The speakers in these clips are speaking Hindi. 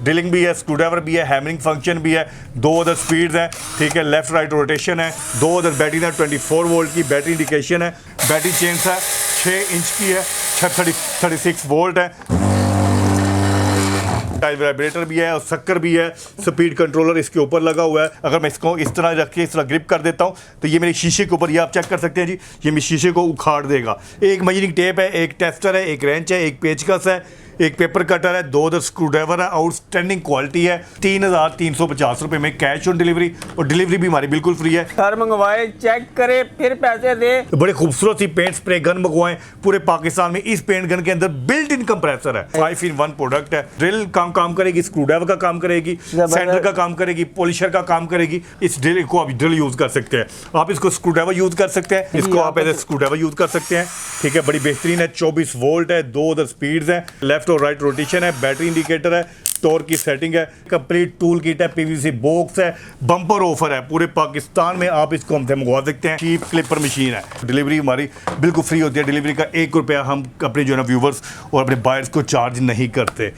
ड्रिलिंग भी है, स्क्रू ड्राइवर भी है, हैमरिंग फंक्शन भी है, 2 अदर स्पीड्स हैं, ठीक है, लेफ्ट राइट रोटेशन है, 2 अदर बैटरी है, 24 वोल्ट की बैटरी इंडिकेशन है, बैटरी चेंज है 6 इंच की है, 36 वोल्ट है, वाइब्रेटर भी है और शक्कर भी है, स्पीड कंट्रोलर इसके ऊपर लगा हुआ है। अगर मैं इसको इस तरह रख के इस तरह ग्रिप कर देता हूँ तो ये मेरे शीशे के ऊपर, ये आप चेक कर सकते हैं जी, ये मेरे शीशे को उखाड़ देगा। एक मेजरिंग टेप है, एक टेस्टर है, एक रेंच है, एक पेचकस है, एक पेपर कटर है, 2 अदर स्क्रू ड्राइवर है, आउटस्टैंडिंग क्वालिटी है। 3,350 रुपये में कैश ऑन डिलीवरी, और डिलीवरी भी हमारी बिल्कुल फ्री है। घर मंगवाए, चेक करे, फिर पैसे दे। बड़े खूबसूरत सी पेंट स्प्रे गन मंगवाएं पूरे पाकिस्तान में। इस पेंट गन के अंदर बिल्ट इन कंप्रेसर है, 5-in-1 प्रोडक्ट है। ड्रिल काम करेगी, स्क्रू ड्राइवर का काम करेगी, सैंडर का काम करेगी, पॉलिशर का काम करेगी। इस ड्रिल को आप ड्रिल यूज कर सकते हैं, आप इसको स्क्रू ड्राइवर यूज कर सकते हैं, इसको आप एज स्क्रू ड्राइवर यूज कर सकते हैं, ठीक है। बड़ी बेहतरीन है, 24 वोल्ट है, 2 अदर स्पीड्स हैं, लेफ्ट और राइट रोटेशन है, बैटरी इंडिकेटर है, टॉर्क की सेटिंग है, कंप्लीट टूल किट है, पीवीसी बॉक्स है, बम्पर ऑफर है। पूरे पाकिस्तान में आप इसको हमसे मंगवा सकते हैं। चीप क्लिपर मशीन है, डिलीवरी हमारी बिल्कुल फ्री होती है। डिलीवरी का 1 रुपया हम अपने जो है ना व्यूवर्स और अपने बायर्स को चार्ज नहीं करते।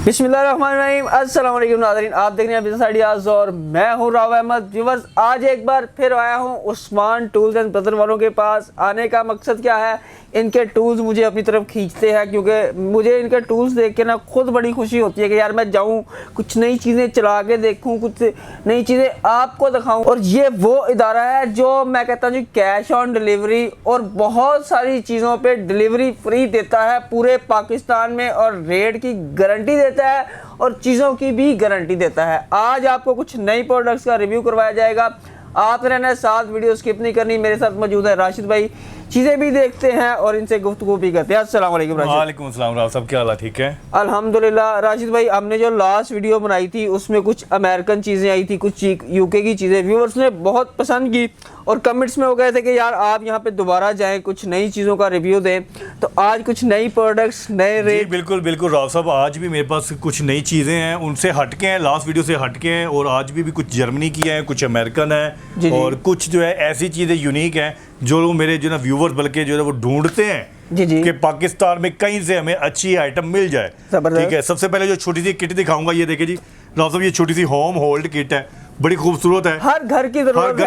बिस्मिल्लाहिर्रहमानिर्रहीम, अस्सलाम वालेकुम नाज़रीन, आप देख रहे हैं बिज़नेस आइडियाज़ और मैं हूं राव अहमद। व्यूवर्स, आज एक बार फिर आया हूं उस्मान टूल्स एंड ब्रदर वालों के पास। आने का मकसद क्या है, इनके टूल्स मुझे अपनी तरफ खींचते हैं, क्योंकि मुझे इनके टूल्स देख के ना खुद बड़ी खुशी होती है कि यार मैं जाऊं, कुछ नई चीज़ें चला के देखूं, कुछ नई चीज़ें आपको दिखाऊं। और ये वो इदारा है जो मैं कहता हूँ जी कैश ऑन डिलीवरी और बहुत सारी चीज़ों पे डिलीवरी फ्री देता है पूरे पाकिस्तान में, और रेट की गारंटी देता है और चीज़ों की भी गारंटी देता है। आज आपको कुछ नई प्रोडक्ट्स का रिव्यू करवाया जाएगा, आप रहना है साथ, वीडियो स्किप नहीं करनी। मेरे साथ मौजूद है राशिद भाई, चीज़ें भी देखते हैं और इनसे गुफ्तगू भी करते हैं। अस्सलाम वालेकुम राशिद। वालेकुम अस्सलाम राव साहब, क्या हाल है? ठीक है अल्हम्दुलिल्लाह। राशिद भाई, हमने जो लास्ट वीडियो बनाई थी उसमें कुछ अमेरिकन चीज़ें आई थी, कुछ यूके की चीज़ें व्यूअर्स ने बहुत पसंद की और कमेंट्स में वो कहे थे कि यार आप यहाँ पे दोबारा जाएं, कुछ नई चीज़ों का रिव्यू दें। तो आज कुछ नई प्रोडक्ट्स, नए रेट। बिल्कुल बिल्कुल राव साहब, आज भी मेरे पास कुछ नई चीज़ें हैं, उनसे हटके हैं, लास्ट वीडियो से हटके हैं। और आज भी कुछ जर्मनी की हैं, कुछ अमेरिकन है, और कुछ जो है ऐसी चीज़ें यूनिक हैं जो लोग मेरे जो ना व्यूवर्स बल्कि जो है वो ढूंढते हैं जी कि पाकिस्तान में कहीं से हमें अच्छी आइटम मिल जाए। ठीक है, सबसे पहले जो छोटी सी किट दिखाऊंगा, ये देखिए जी राव साहब, ये छोटी सी होम होल्ड किट है, बड़ी खूबसूरत है, हर घर की जरूरत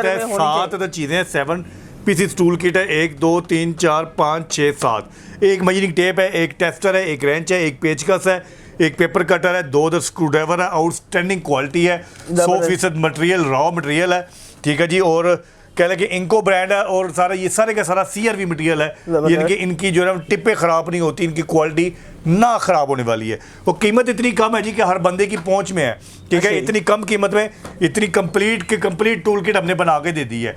है। 7 अदर चीज़ें हैं, 7 पीसेस टूल किट है, 1 2 3 4 5 6 7। एक मेजरिंग टेप है, एक टेस्टर है, एक रेंच है, एक पेचकस है, एक पेपर कटर है, 2 अदर स्क्रू ड्राइवर है, आउटस्टैंडिंग क्वालिटी है, 100% मटेरियल रॉ मटेरियल है, ठीक है जी। और कह लें कि इनको ब्रांड है और सारा ये सारे का सारा CRV मटेरियल है, यानी कि इनकी जो है ना टिप्पे ख़राब नहीं होती, इनकी क्वालिटी ना ख़राब होने वाली है। और कीमत इतनी कम है जी कि हर बंदे की पहुंच में है, ठीक है। इतनी कम कीमत में इतनी कंप्लीट टूल किट हमने बना के दे दी है।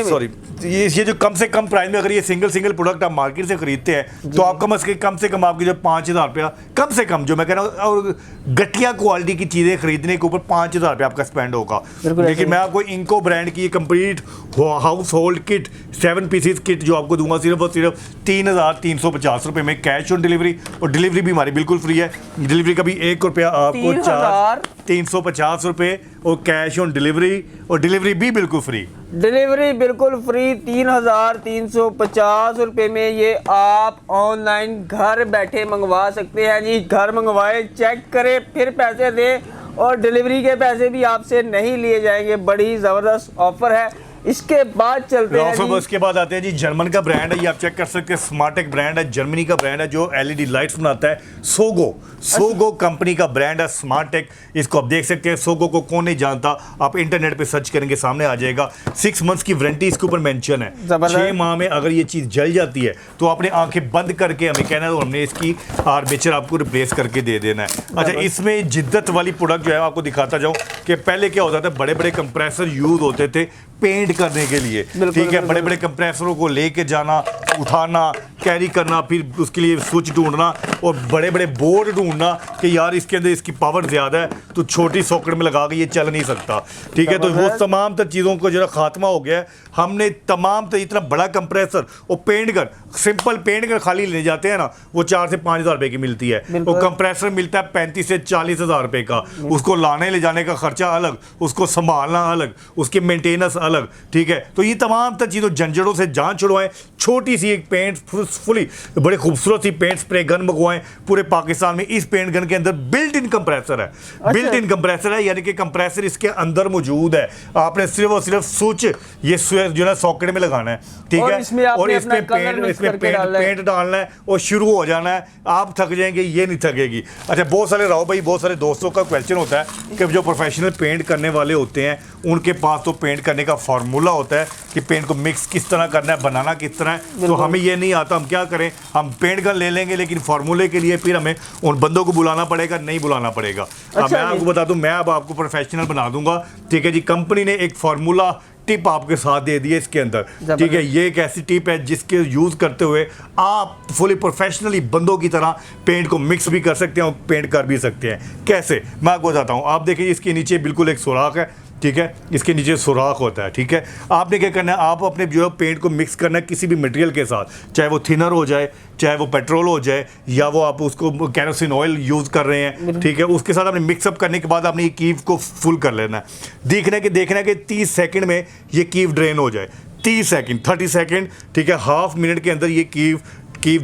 सॉरी, ये जो कम से कम प्राइस में, अगर ये सिंगल प्रोडक्ट आप मार्केट से खरीदते हैं तो आप कम से कम आपकी जो 5,000 रुपया कम से कम, जो मैं कह रहा हूँ, और घटिया क्वालिटी की चीज़ें खरीदने के ऊपर 5,000 रुपया आपका स्पेंड होगा। लेकिन मैं आपको इनको ब्रांड की complete house hold kit 7 pieces kit जो आपको दूंगा सिर्फ और सिर्फ 3,350 रुपये में कैश ऑन डिलीवरी, और डिलीवरी भी हमारी बिल्कुल फ्री है। डिलीवरी का भी 1 रुपया आपको चार्ज, 350 रुपये और कैश ऑन डिलीवरी, और डिलीवरी भी बिल्कुल फ्री। डिलीवरी बिल्कुल फ्री 3,350 रुपये में ये आप ऑनलाइन घर बैठे मंगवा सकते हैं जी। घर मंगवाए, चेक करें, फिर पैसे दें, और डिलीवरी के पैसे भी आपसे नहीं लिए जाएंगे। बड़ी ज़बरदस्त ऑफर है। इसके बाद चलते हैं जी, इसके बाद आते हैं जी, जर्मन का ब्रांड है, ये आप चेक कर सकते हैं, स्मार्टेक ब्रांड है, जर्मनी का ब्रांड है जो LED लाइट्स बनाता है। सोगो कंपनी का ब्रांड है स्मार्टेक, इसको आप देख सकते हैं। सोगो को कौन नहीं जानता, आप इंटरनेट पे सर्च करेंगे सामने आ जाएगा। 6 मंथ्स की वारंटी इसके ऊपर मेंशन है। 6 माह में अगर ये चीज़ जल जाती है तो आपने आंखें बंद करके हमें कहना है, तो हमने इसकी आर्मेचर आपको रिप्लेस करके दे देना है। अच्छा, इसमें जिद्दत वाली प्रोडक्ट जो है आपको दिखाता जाऊँ कि पहले क्या होता था, बड़े बड़े कंप्रेसर यूज होते थे पेंट करने के लिए, ठीक है। बड़े बड़े कंप्रेसरों को लेके जाना, उठाना, कैरी करना, फिर उसके लिए स्विच ढूंढना और बड़े बड़े बोर्ड ढूंढना कि यार इसके अंदर इसकी पावर ज़्यादा है तो छोटी सॉकेट में लगा के ये चल नहीं सकता, ठीक है। तो वो तमाम तर चीज़ों को जो खात्मा हो गया है। हमने तमाम तर इतना बड़ा कंप्रेसर और पेंट कर, सिंपल पेंट कर खाली ले जाते हैं ना, वो 4 से 5,000 रुपये की मिलती है। वो कंप्रेसर मिलता है 35 से 40,000 रुपये का, उसको लाने ले जाने का खर्चा अलग, उसको संभालना अलग, उसकी मेंटेनेंस अलग, ठीक है। तो ये तमाम तर चीज़ों झंझटों से जान छुड़वाएं, छोटी सी एक पेंट फुली बड़े खूबसूरत सी पेंट स्प्रे गन मंगवाएं पूरे पाकिस्तान में। इस पेंट गन के अंदर बिल्ट इन कंप्रेसर है, बिल्ट इन कंप्रेसर है, यानी कि कंप्रेसर इसके अंदर मौजूद है। आपने सिर्फ और सिर्फ स्विच ये जो है सॉकेट में लगाना है, ठीक है, और इसमें पेंट डालना है और शुरू हो जाना है। आप थक जाएंगे, ये नहीं थकेगी। अच्छा, बहुत सारे राव भाई, बहुत सारे दोस्तों का क्वेश्चन होता है कि जो प्रोफेशनल पेंट करने वाले होते हैं उनके पास तो पेंट करने का फार्मूला होता है कि पेंट को मिक्स किस तरह करना है, बनाना किस तरह है। तो हमें ये नहीं आता, हम क्या करें, हम पेंट गन ले लेंगे, लेकिन फार्मूले के लिए फिर हमें उन बंदों को बुलाना पड़ेगा, नहीं बुलाना पड़ेगा। अब मैं आपको बता दूं, मैं अब आपको प्रोफेशनल बना दूंगा, ठीक है जी। कंपनी ने एक फार्मूला टिप आपके साथ दे दी है इसके अंदर, ठीक है। ये एक ऐसी टिप है जिसके यूज़ करते हुए आप फुली प्रोफेशनली बंदों की तरह पेंट को मिक्स भी कर सकते हैं और पेंट कर भी सकते हैं। कैसे, मैं आपको बताता हूँ। आप देखिए, इसके नीचे बिल्कुल एक सुराख है, ठीक है, इसके नीचे सुराख होता है, ठीक है। आपने क्या करना है, आप अपने जो है पेंट को मिक्स करना है किसी भी मटेरियल के साथ, चाहे वो थिनर हो जाए, चाहे वो पेट्रोल हो जाए, या वो आप उसको केरोसिन ऑयल यूज़ कर रहे हैं, ठीक है। उसके साथ आपने मिक्सअप करने के बाद आपने ये कीव को फुल कर लेना है। देखना है कि 30 सेकंड में ये कीव ड्रेन हो जाए। 30 सेकंड, 30 सेकंड, ठीक है, हाफ मिनट के अंदर ये कीव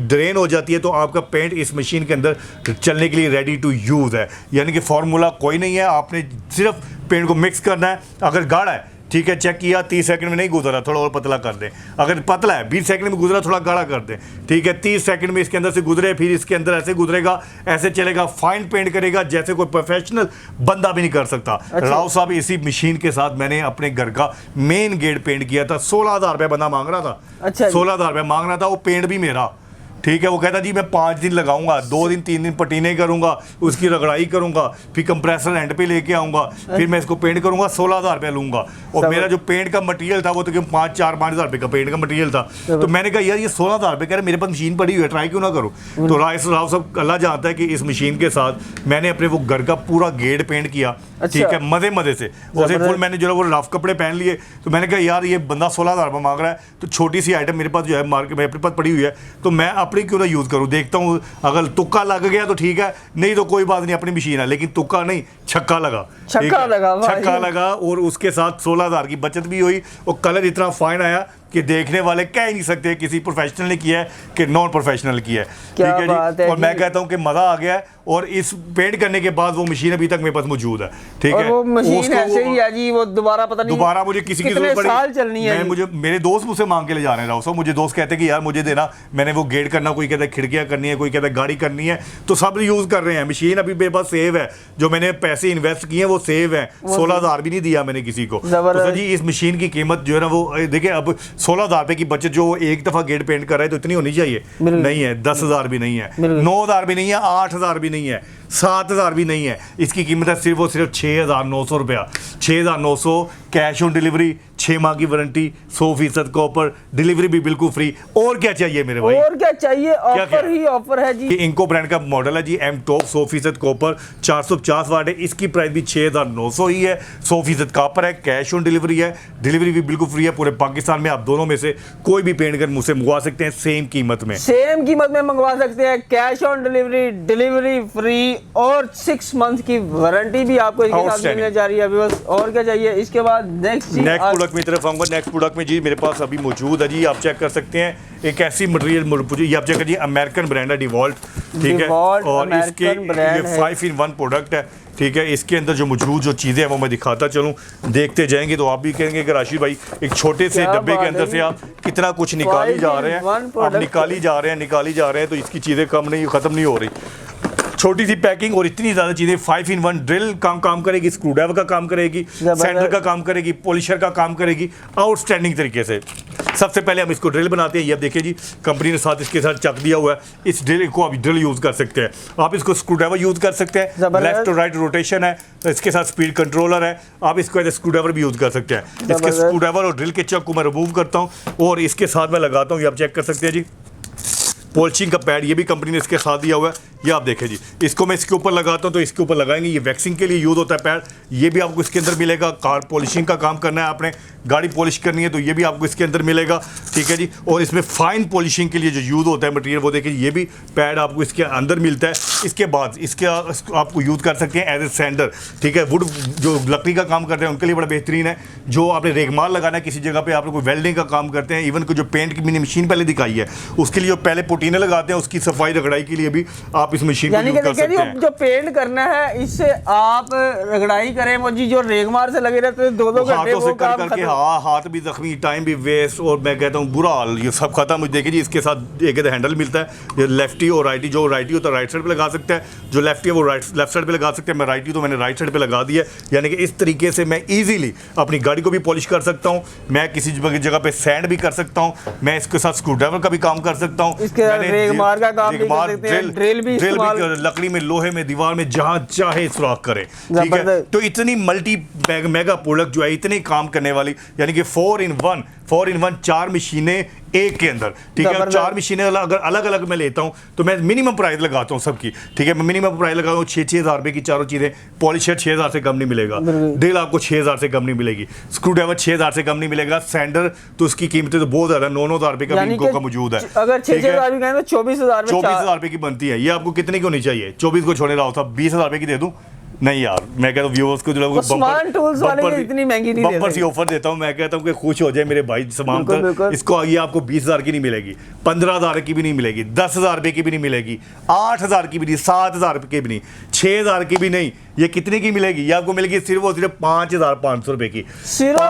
ड्रेन हो जाती है, तो आपका पेंट इस मशीन के अंदर चलने के लिए रेडी टू यूज़ है। यानी कि फार्मूला कोई नहीं है, आपने सिर्फ पेंट को मिक्स करना है। अगर गाढ़ा है, ठीक है, चेक किया, 30 सेकंड में नहीं गुजरा, थोड़ा और पतला कर दें। अगर पतला है, 20 सेकंड में गुजरा, थोड़ा गाढ़ा कर दें, ठीक है। 30 सेकंड में इसके अंदर से गुजरे, फिर इसके अंदर ऐसे गुजरेगा, ऐसे चलेगा, फाइन पेंट करेगा जैसे कोई प्रोफेशनल बंदा भी नहीं कर सकता। अच्छा। राव साहब, इसी मशीन के साथ मैंने अपने घर का मेन गेट पेंट किया था। 16,000 रुपये बंदा मांग रहा था। अच्छा, 16,000 रुपये मांग रहा था, वो पेंट भी मेरा, ठीक है। वो कहता जी मैं 5 दिन लगाऊंगा, 2 दिन 3 दिन पटीने करूंगा, उसकी रगड़ाई करूंगा, फिर कंप्रेसर एंड पे लेके आऊंगा, फिर मैं इसको पेंट करूंगा, 16,000 रुपये लूंगा। और मेरा जो पेंट का मटेरियल था वो तो 5,000 रुपये का पेंट का मटेरियल था। तो मैंने कहा यार ये 16,000 रुपये कह रहे, मेरे पास मशीन पड़ी हुई है, ट्राई क्यों ना करूँ। तो राव साहब अल्लाह जानता है कि इस मशीन के साथ मैंने अपने वो घर का पूरा गेट पेंट किया, ठीक है, मज़े से। उसे फुल मैंने जो है वो रफ कपड़े पहन लिए। तो मैंने कहा यार ये बंदा 16,000 रुपये मांग रहा है, तो छोटी सी आइटम मेरे पास जो है मार्केट में अपने पास पड़ी हुई है, तो मैं अपनी क्यों ना यूज़ करूँ। देखता हूँ, अगर तुक्का लग गया तो ठीक है, नहीं तो कोई बात नहीं, अपनी मशीन है। लेकिन तुक्का नहीं, छक्का लगा, छक्का लगा, और उसके साथ 16,000 की बचत भी हुई। और कलर इतना फाइन आया कि देखने वाले कह ही नहीं सकते किसी प्रोफेशनल ने किया है कि नॉन प्रोफेशनल किया है, ठीक है जी। और मैं कहता हूँ कि मज़ा आ गया है। और इस पेंट करने के बाद वो मशीन अभी तक मेरे पास मौजूद है, ठीक है। वो मशीन ऐसे ही है जी, वो दोबारा पता नहीं, दोबारा मुझे किसी की जरूरत पड़ी, साल चलनी है। मुझे मेरे दोस्त मुझसे मांग के ले जा रहे हैं राव साहब। मुझे दोस्त कहते हैं कि यार मुझे देना, मैंने वो गेट करना, कोई कहता है खिड़कियाँ करनी है, कोई कहता है गाड़ी करनी है, तो सब यूज़ कर रहे हैं। मशीन अभी मेरे पास सेव है, जो मैंने पैसे इन्वेस्ट किए हैं वो सेव है। 16,000 भी नहीं दिया मैंने किसी को। तो जी इस मशीन की कीमत जो है ना वो देखिए, अब 16,000 रुपये की बचत जो एक दफ़ा गेट पेंट कर रहा है तो इतनी होनी चाहिए, नहीं है। 10,000 भी नहीं है, 9,000 भी नहीं है, 8,000 भी नहीं है, 7,000 भी नहीं है। इसकी कीमत है सिर्फ और सिर्फ 6,900 रुपया। 6,900 कैश ऑन डिलीवरी, 6 माह की वारंटी, 100% कॉपर, डिलीवरी भी बिल्कुल फ्री। और क्या चाहिए मेरे भाई, और क्या चाहिए, ऑफर ही ऑफर है जी। इंको ब्रांड का मॉडल है जी, एम टॉप, 100% कॉपर, 450 वाट है। इसकी प्राइस भी 6,900 ही है। 100% कॉपर है, कैश ऑन डिलीवरी है, डिलीवरी भी बिल्कुल फ्री है। पूरे पाकिस्तान में आप दोनों में से कोई भी पेंट कर मुझसे मंगवा सकते हैं, सेम कीमत में मंगवा सकते हैं। Cash on delivery, delivery free, और 6 मंथ की वारंटी भी आपको इसके साथ मिलने जा रही है। बस और क्या चाहिए। इसके बाद नेक्स्ट प्रोडक्ट में तरफ आऊंगा। नेक्स्ट प्रोडक्ट में जी मेरे पास अभी मौजूद है जी, आप चेक कर सकते हैं। एक ऐसी मटेरियल, ये आप चेक करिए, अमेरिकन ब्रांड है डिवॉल्ट, ठीक है। और इसके ये 5-in-1 प्रोडक्ट है, ठीक है। इसके अंदर जो मौजूद जो चीज़ें हैं वो मैं दिखाता चलूँ, देखते जाएंगे तो आप भी कहेंगे कि राशिद भाई एक छोटे से डब्बे के अंदर से आप कितना कुछ निकाली जा रहे हैं, आप निकाली जा रहे हैं, तो इसकी चीज़ें ख़त्म नहीं हो रही। छोटी सी पैकिंग और इतनी ज़्यादा चीज़ें। 5-in-1 ड्रिल काम करेगी, स्क्रूड्राइवर का काम करेगी, सेंटर का काम करेगी, पॉलिशर का काम करेगी, आउटस्टैंडिंग तरीके से। सबसे पहले हम इसको ड्रिल बनाते हैं। ये अब देखिए जी, कंपनी ने साथ इसके साथ चक दिया हुआ है। इस ड्रिल को आप ड्रिल यूज़ कर सकते हैं, आप इसको स्क्रूड्राइवर यूज़ कर सकते हैं, लेफ्ट और राइट रोटेशन है, तो इसके साथ स्पीड कंट्रोलर है। आप इसको एज स्क्रूड्राइवर भी यूज़ कर सकते हैं। इसके स्क्रूड्राइवर और ड्रिल के चक को मैं रिमूव करता हूँ और इसके साथ मैं लगाता हूँ, ये आप चेक कर सकते हैं जी। पॉलिशिंग का पैड, ये भी कंपनी ने इसके साथ दिया हुआ है। ये आप देखें जी, इसको मैं इसके ऊपर लगाता हूँ तो इसके ऊपर लगाएंगे, ये वैक्सिंग के लिए यूज़ होता है पैड। ये भी आपको इसके अंदर मिलेगा। कार पॉलिशिंग का काम करना है आपने, गाड़ी पॉलिश करनी है तो ये भी आपको इसके अंदर मिलेगा, ठीक है जी। और इसमें फाइन पॉलिशिंग के लिए जो यूज़ होता है मटेरियल, वो देखिए ये भी पैड आपको इसके अंदर मिलता है। इसके बाद इसके आपको यूज़ कर सकते हैं एज ए सैंडर, ठीक है। वुड जो लकड़ी का काम करते हैं उनके लिए बड़ा बेहतरीन है। जो आपने रेगमाल लगाना है किसी जगह पे, आप लोग वेल्डिंग का काम करते हैं, इवन को जो पेंट की मैंने मशीन पहले दिखाई है उसके लिए पहले पुटीने लगाते हैं, उसकी सफाई रगड़ाई के लिए भी आप इस मशीन को यूज कर सकते हैं। जो पेंट करना है इससे आप रगड़ाई करें, वो जी जो रेगमार से लगे रहते हैं 2-2 घंटे हाथों से वो काम करके, हाँ, हाथ भी जख्मी, टाइम भी वेस्ट, और मैं कहता हूँ बुरा हाल, ये सब खत्म। मुझे देखिए जी, इसके साथ एक हैंडल मिलता है, ये लेफ्टी और राइटी, जो राइटी होता है राइट साइड पे लगा सकता है, जो लेफ्टी है वो लेफ्ट साइड पे लगा सकते हैं। मैं राइटी तो मैंने राइट साइड पे लगा दिया है, यानी कि इस तरीके से मैं इजीली अपनी गाड़ी को भी पॉलिश कर सकता हूँ, मैं किसी जगह पे सैंड भी कर सकता हूँ, मैं इसके साथ स्क्रू ड्राइवर का भी काम कर सकता हूँ, रेगमार का काम भी कर सकते हैं, ड्रिल भी लकड़ी में, लोहे में, दीवार में, जहां चाहे सुराख करें, ठीक है। तो इतनी मल्टी मेगा प्रोडक्ट जो है, इतने काम करने वाली, यानी कि 4 in 1 4 मशीनें एक के अंदर, ठीक है। 4 मशीनें अगर अलग अलग मैं लेता हूँ तो मैं मिनिमम प्राइस लगाता हूँ सबकी, ठीक है। मैं मिनिमम प्राइस लगाता हूँ 6-6 हज़ार रुपये की चारों चीज़ें। पॉलिशर 6 हज़ार से कम नहीं मिलेगा, ड्रिल आपको 6 हज़ार से कम नहीं मिलेगी, स्क्रू ड्राइवर 6 हज़ार से कम नहीं मिलेगा, सैंडर तो उसकी कीमतें तो बहुत ज़्यादा, 9-9 हज़ार रुपये का भी इनको का मौजूद है। अगर 6 हज़ार भी कहें तो 24 हज़ार रुपये की बनती है। ये आपको कितने की होनी चाहिए? 24 को छोड़े रहा होता, 20 हज़ार रुपये की दे दूँ? नहीं यार, मैं कहता हूँ व्यूअर्स को जो उस्मान टूल्स वाले इतनी महंगी नहीं देते, बम्पर सी ऑफर देता हूँ। मैं कहता हूँ कि खुश हो जाए मेरे भाई तमाम तर। इसको ये आपको 20 हज़ार की नहीं मिलेगी, 15 हज़ार की भी नहीं मिलेगी, 10 हज़ार रुपये की भी नहीं मिलेगी, 8 हज़ार की भी नहीं, 7 हज़ार की भी नहीं, 6 हज़ार की भी नहीं। ये कितने की मिलेगी? ये आपको मिलेगी सिर्फ और सिर्फ 5,500 रुपये की। सिर्फ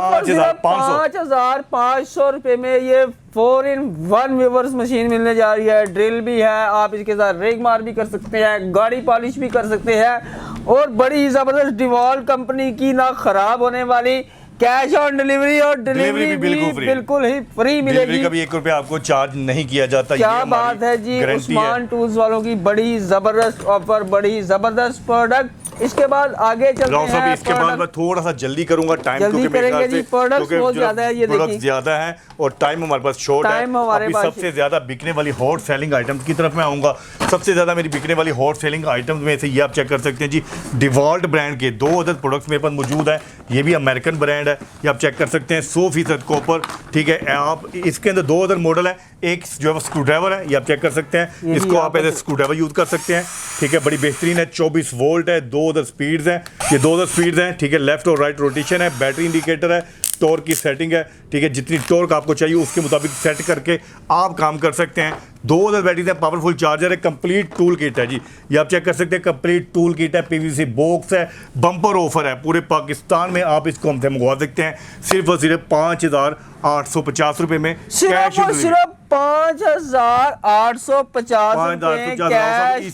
5,500 रुपये में ये 4 in 1 व्यूअर्स मशीन मिलने जा रही है। ड्रिल भी है, आप इसके साथ रेगमार भी कर सकते हैं, गाड़ी पॉलिश भी कर सकते हैं, और बड़ी ज़बरदस्त डिवॉल कंपनी की ना खराब होने वाली कैश ऑन डिलीवरी, और डिलीवरी भी बिल्कुल ही फ्री मिलेगी। कभी 1 रुपया आपको चार्ज नहीं किया जाता। क्या बात है जी, उस्मान टूल्स वालों की बड़ी ज़बरदस्त ऑफर, बड़ी ज़बरदस्त प्रोडक्ट। इसके बाद आगे चलते हैं। इसके बाद मैं थोड़ा सा जल्दी करूंगा, टाइम जल्दी करेंगे जी, प्रोडक्ट्स बहुत ज्यादा है, ये देखिए ज्यादा है और टाइम हमारे पास शॉर्ट है। हमारे पास सबसे ज्यादा बिकने वाली हॉट सेलिंग आइटम्स की तरफ मैं आऊंगा। सबसे ज्यादा मेरी बिकने वाली हॉट सेलिंग आइटम्स में से ये आप चेक कर सकते हैं जी, डिवॉल्ट ब्रांड के 2 अदद प्रोडक्ट्स मेरे पास मौजूद है। ये भी अमेरिकन ब्रांड है, ये आप चेक कर सकते हैं, 100% कॉपर, ठीक है। आप इसके अंदर 2 अदर मॉडल है, एक जो है स्क्रू ड्राइवर है, ये आप चेक कर सकते हैं, इसको आप एज स्क्रू ड्राइवर यूज कर सकते हैं, ठीक है। बड़ी बेहतरीन है, 24 वोल्ट है, 2 अदर स्पीड्स हैं, ये 2 अदर स्पीड्स हैं, ठीक है। लेफ्ट और राइट रोटेशन है, बैटरी इंडिकेटर है, टॉर्क की सेटिंग है, ठीक है। जितनी टॉर्क आपको चाहिए उसके मुताबिक सेट करके आप काम कर सकते हैं। 2 अदर बैटरीज है, पावरफुल चार्जर है, कंप्लीट टूल किट है जी, ये आप चेक कर सकते हैं, कंप्लीट टूल किट है, पीवीसी बॉक्स है, बम्पर ऑफर है पूरे पाकिस्तान में। आप इसको हमसे मंगवा सकते हैं सिर्फ और सिर्फ 5,850 रुपये में। सिर्फ 5,850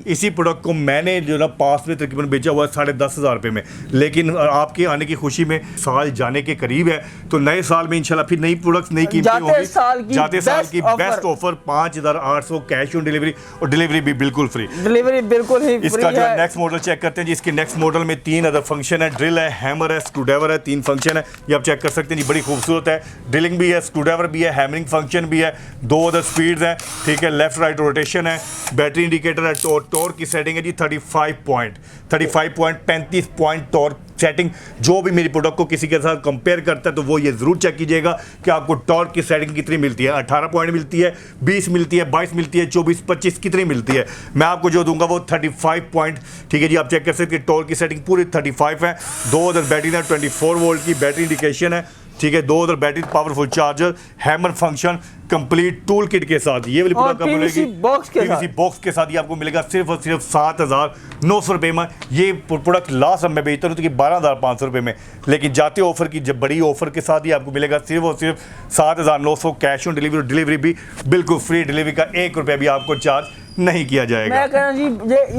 इसी प्रोडक्ट को मैंने जो ना पास में तकरीबन बेचा हुआ है 10,500 रुपये में, लेकिन आपके आने की खुशी में साल जाने के करीब है, तो नए साल में इंशाल्लाह फिर नई प्रोडक्ट्स, नई कीमतें होंगी। जाते साल की best offer 5,800 cash on delivery, और डिलीवरी भी बिल्कुल फ्री, डिलीवरी बिल्कुल ही फ्री। इसका जो नेक्स्ट मॉडल चेक करते हैं जी, इसके नेक्स्ट मॉडल में 3 अदर फंक्शन है, ड्रिल है, हैमर है, स्क्रू ड्राइवर है, 3 फंक्शन है, ये आप चेक कर सकते हैं जी, बड़ी खूबसूरत है। ड्रिलिंग भी है, स्क्रू ड्राइवर भी है, हैमरिंग फंक्शन भी है, 2 अदर स्पीड्स हैं, ठीक है। लेफ्ट राइट रोटेशन है, बैटरी इंडिकेटर है, टॉर्क की सेटिंग है जी 35 पॉइंट 35 पॉइंट टॉर्क सेटिंग। जो भी मेरी प्रोडक्ट को किसी के साथ कंपेयर करता है तो वो ये जरूर चेक कीजिएगा कि आपको टॉर्क की सेटिंग कितनी मिलती है। 18 पॉइंट मिलती है, 20 मिलती है, 22 मिलती है, 24, 25 कितनी मिलती है। मैं आपको जो दूंगा वो 35 पॉइंट, ठीक है जी, आप चेक कर सकते हैं। टॉर्क की सेटिंग पूरी 35 है, 2 अदर बैटरी है, 24 वोल्ट की बैटरी इंडिकेशन है, ठीक है। 2 other battery, powerful charger, hammer function, complete tool kit के साथ ये वाली प्रोडक्ट आपको मिलेगी पीवीसी बॉक्स के साथ। ये आपको मिलेगा सिर्फ और सिर्फ 7,900 रुपये में। ये प्रोडक्ट लास्ट मैं बेचता हूँ तो कि 12,500 रुपये में, लेकिन जाते ऑफर की जब बड़ी ऑफर के साथ ही आपको मिलेगा सिर्फ और सिर्फ 7,900 कैश ऑन डिलीवरी। डिलीवरी भी बिल्कुल फ्री, डिलीवरी का 1 रुपया भी आपको चार्ज नहीं किया जाएगा। मैं कह रहा हूं जी,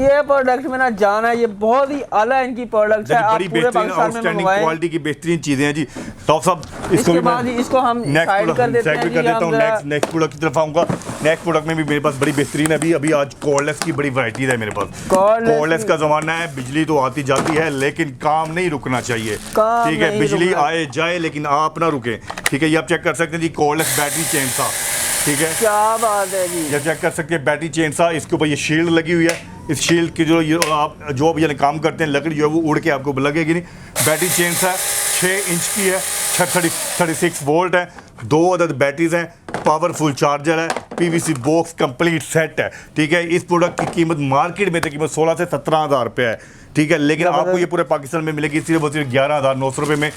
ये प्रोडक्ट में ना जाना है, ये बहुत ही आला इनकी प्रोडक्ट है। बड़ी बेहतरीन आउटस्टैंडिंग क्वालिटी की बेहतरीन चीजें हैं जी। तो सब इसको हम साइड कर देते हैं। नेक्स्ट प्रोडक्ट की तरफ आऊंगा। नेक्स्ट प्रोडक्ट में भी मेरे पास बड़ी बेहतरीन है। अभी आज कॉर्डलेस की बड़ी वैरायटी है मेरे पास। कॉर्डलेस का जमाना है, बिजली तो आती जाती है लेकिन काम नहीं रुकना चाहिए, ठीक है। बिजली आए जाए लेकिन आप ना रुके, ठीक है। ये आप चेक कर सकते हैं जी, कॉर्डलेस बैटरी चेन सा, ठीक है, क्या बात है जी। ये चेक कर सकते हैं बैटरी चेन सा, इसके ऊपर ये शील्ड लगी हुई है। इस शील्ड की जो ये आप जो भी काम करते हैं लकड़ी जो है वो उड़ के आपको लगेगी नहीं। बैटरी चेन सा 6 इंच की है, 36 वोल्ट है, 2 अदद बैटरीज हैं, पावरफुल चार्जर है, पीवीसी बॉक्स कंप्लीट सेट है। ठीक है, इस प्रोडक्ट की कीमत मार्केट में तकरीबन 16 से 17 हज़ार रुपये है। ठीक है, लेकिन आपको ये पूरे पाकिस्तान में मिलेगी सिर्फ और सिर्फ 11,900 रुपये में।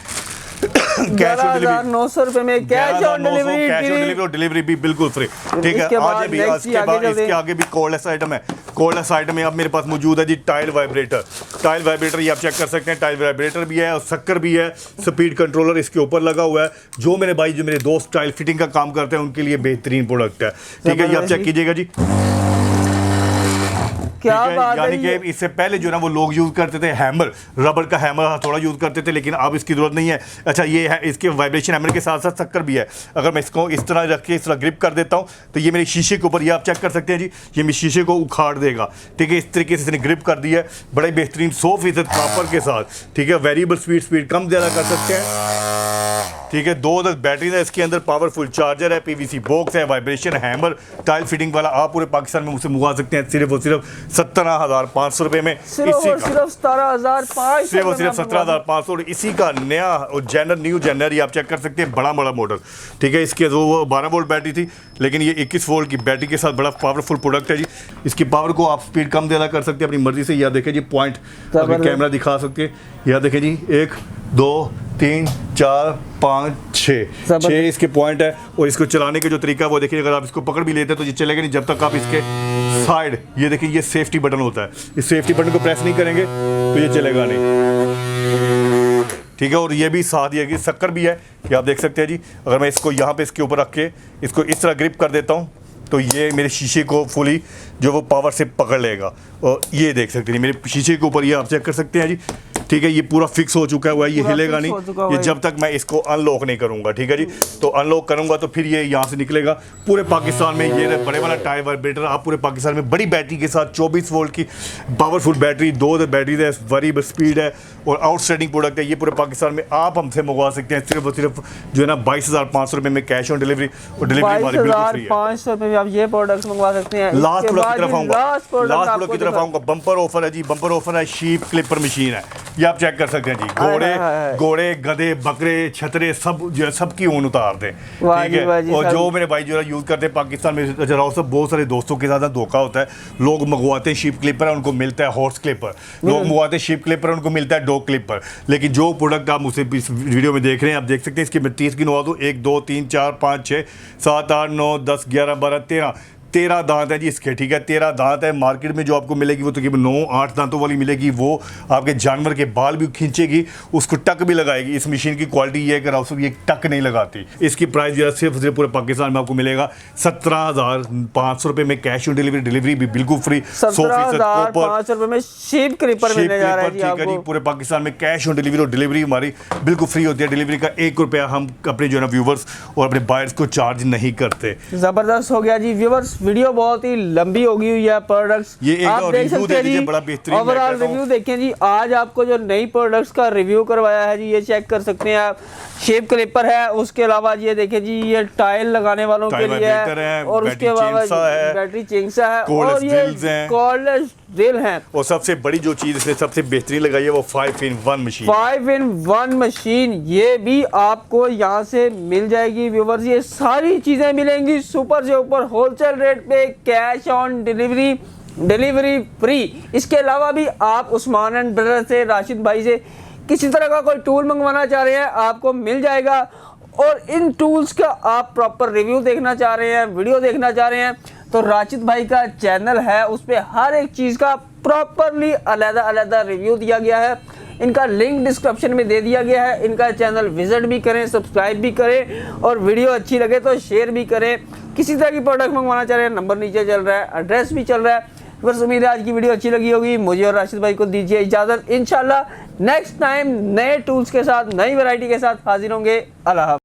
कैश ऑन डिलीवरी 11,900 रुपए में कैश ऑन डिलीवरी और डिलीवरी भी बिल्कुल फ्री। ठीक है, आज भी इसके बाद इसके आगे भी कॉर्डलेस आइटम है। कॉर्डलेस आइटम में अब मेरे पास मौजूद है जी टाइल वाइब्रेटर। टाइल वाइब्रेटर ये आप चेक कर सकते हैं, टाइल वाइब्रेटर भी है और शक्कर भी है, स्पीड कंट्रोलर इसके ऊपर लगा हुआ है। जो मेरे भाई जो मेरे दोस्त टाइल फिटिंग का काम करते हैं उनके लिए बेहतरीन प्रोडक्ट है। ठीक है, ये आप चेक कीजिएगा जी। क्या बात है, यानी कि इससे पहले जो ना वो लोग यूज़ करते थे हैमर, रबड़ का हैमर थोड़ा यूज़ करते थे, लेकिन अब इसकी ज़रूरत नहीं है। अच्छा, ये है इसके वाइब्रेशन हैमर के साथ साथ शक्कर भी है। अगर मैं इसको इस तरह रख के इस तरह ग्रिप कर देता हूँ तो ये मेरे शीशे के ऊपर, ये आप चेक कर सकते हैं जी, ये मेरे शीशे को उखाड़ देगा। ठीक है, इस तरीके से इसने ग्रिप कर दिया है, बड़े बेहतरीन 100% कॉपर के साथ। ठीक है, वेरिएबल स्पीड कम ज़्यादा कर सकते हैं। ठीक है, 2 अदद बैटरी है इसके अंदर, पावरफुल चार्जर है, पीवीसी बॉक्स है, वाइब्रेशन हैमर, टाइल फिटिंग वाला। आप पूरे पाकिस्तान में मुझसे मंगवा सकते हैं सिर्फ और सिर्फ 17,500 रुपये में। सिर्फ 17,500, सिर्फ और सिर्फ 17,500। इसी का नया और न्यू जनर आप चेक कर सकते हैं, बड़ा मॉडल। ठीक है, इसके वो 12 वोल्ट बैटरी थी, लेकिन ये 21 वोल्ट की बैटरी के साथ बड़ा पावरफुल प्रोडक्ट है जी। इसकी पावर को आप स्पीड कम ज़्यादा कर सकते हैं अपनी मर्जी से। यह देखें जी पॉइंट, अगर कैमरा दिखा सकते हैं, यह देखें जी 1 2 3 4 5 6 इसके पॉइंट है। और इसको चलाने का जो तरीका है वो देखिए, अगर आप इसको पकड़ भी लेते हैं तो ये चलेगा नहीं जब तक आप इसके साइड, ये देखिए ये सेफ्टी बटन होता है, इस सेफ्टी बटन को प्रेस नहीं करेंगे तो ये चलेगा नहीं। ठीक है, और ये भी साथ ये शक्कर भी है, ये आप देख सकते हैं जी। अगर मैं इसको यहाँ पे इसके ऊपर रख के इसको इस तरह ग्रिप कर देता हूँ तो ये मेरे शीशे को फुली जो वो पावर से पकड़ लेगा। और ये देख सकते हैं मेरे शीशे के ऊपर, ये आप चेक कर सकते हैं जी। ठीक है, ये पूरा फिक्स हो चुका हुआ है, ये हिलेगा नहीं ये जब तक मैं इसको अनलॉक नहीं करूंगा। ठीक है जी, तो अनलॉक करूंगा तो फिर ये यहाँ से निकलेगा। पूरे पाकिस्तान में ये बड़े वाला टाइल वाइब्रेटर आप पूरे पाकिस्तान में बड़ी बैटरी के साथ 24 वोल्ट की पावरफुल बैटरी, 2 बैटरीज है, वेरिएबल स्पीड है और आउटस्टैंडिंग प्रोडक्ट है। ये पूरे पाकिस्तान में आप हमसे मंगवा सकते हैं सिर्फ और सिर्फ जो है ना 22,500 रुपये में कैश ऑन डिलीवरी। और डिलीवरी हमारी बिल्कुल फ्री है। 22,500 रुपये में आप ये प्रोडक्ट मंगवा सकते हैं। लास्ट प्रोडक्ट की तरफ आऊँगा, बम्पर ऑफर है जी, बम्पर ऑफर है, शीप क्लिपर मशीन है, ये आप चेक कर सकते हैं जी। घोड़े गधे बकरे छतरे सब जो है सबकी ऊन उतार दें। ठीक है, और जो मेरे भाई जो है यूज़ करते हैं पाकिस्तान में राव सब बहुत सारे दोस्तों के साथ धोखा होता है। लोग मंगवाते हैं शीप क्लिपर, उनको मिलता है हॉर्स क्लिपर। लोग मंगवाते हैं शीप क्लिपर, उनको मिलता है डॉग क्लिपर। लेकिन जो प्रोडक्ट आप मुझसे इस वीडियो में देख रहे हैं, आप देख सकते हैं इसकी मैं 30 की नवा दूँ, 1 2 3 4 5 6 7 8 9 10 11 12 13 दांत है जी इसके। ठीक है, 13 दांत है। मार्केट में जो आपको मिलेगी वो तकरीबन 9-8 दांतों वाली मिलेगी। वो आपके जानवर के बाल भी खींचेगी, उसको टक भी लगाएगी। इस मशीन की क्वालिटी ये है कि राउसर ये टक नहीं लगाती। इसकी प्राइस जो है सिर्फ पूरे पाकिस्तान में आपको मिलेगा 17,500 रुपये में कैश ऑन डिलीवरी। डिलीवरी भी बिल्कुल फ्री, 17,500 रुपये में शीप क्लिपर मिलने जा रहा है जी आपको। पूरे पाकिस्तान में कैश ऑन डिलीवरी, और डिलीवरी हमारी बिल्कुल फ्री होती है। डिलीवरी का 1 रुपया हम अपने जो है ना व्यूवर्स और अपने बायर्स को चार्ज नहीं करते। जबरदस्त हो गया जी व्यूवर्स, वीडियो बहुत ही लंबी हो गई हुई है। प्रोडक्ट्स ये एक आप देख सकते हैं जी, बड़ा बेहतरीन ओवरऑल रिव्यू देखें जी। आज आपको जो नई प्रोडक्ट्स का रिव्यू करवाया है जी, ये चेक कर सकते हैं आप। शेप क्लिपर है, उसके अलावा ये देखें जी ये टाइल लगाने वालों के लिए है, और उसके अलावा बैटरी चेंसा है, और ये कॉर्डलेस ड्रिल है। और सबसे बड़ी जो चीज इसने सबसे बेहतरीन लगाई है वो 5-in-1 मशीन। 5-in-1 मशीन, ये भी आपको यहाँ से मिल जाएगी व्यूवर्स। ये सारी चीजें मिलेंगी सुपर से ऊपर होलसेल रेट पे, cash on delivery, delivery free. इसके अलावा भी आप उस्मान एंड ब्रदर से, राशिद भाई से किसी तरह का कोई टूल मंगवाना चाह रहे हैं, आपको मिल जाएगा। और इन टूल्स का आप प्रॉपर रिव्यू देखना चाह रहे हैं, वीडियो देखना चाह रहे हैं, तो राशिद भाई का चैनल है, उस पर हर एक चीज़ का प्रॉपरली अलग-अलग रिव्यू दिया गया है। इनका लिंक डिस्क्रिप्शन में दे दिया गया है। इनका चैनल विजिट भी करें, सब्सक्राइब भी करें, और वीडियो अच्छी लगे तो शेयर भी करें। किसी तरह की प्रोडक्ट मंगवाना चाह रहे हैं, नंबर नीचे चल रहा है, एड्रेस भी चल रहा है। बस उम्मीद है आज की वीडियो अच्छी लगी होगी। मुझे और राशिद भाई को दीजिए इजाज़त। इंशाल्लाह नेक्स्ट टाइम नए टूल्स के साथ, नई वैरायटी के साथ हाजिर होंगे। अल्लाह हाफ़िज़।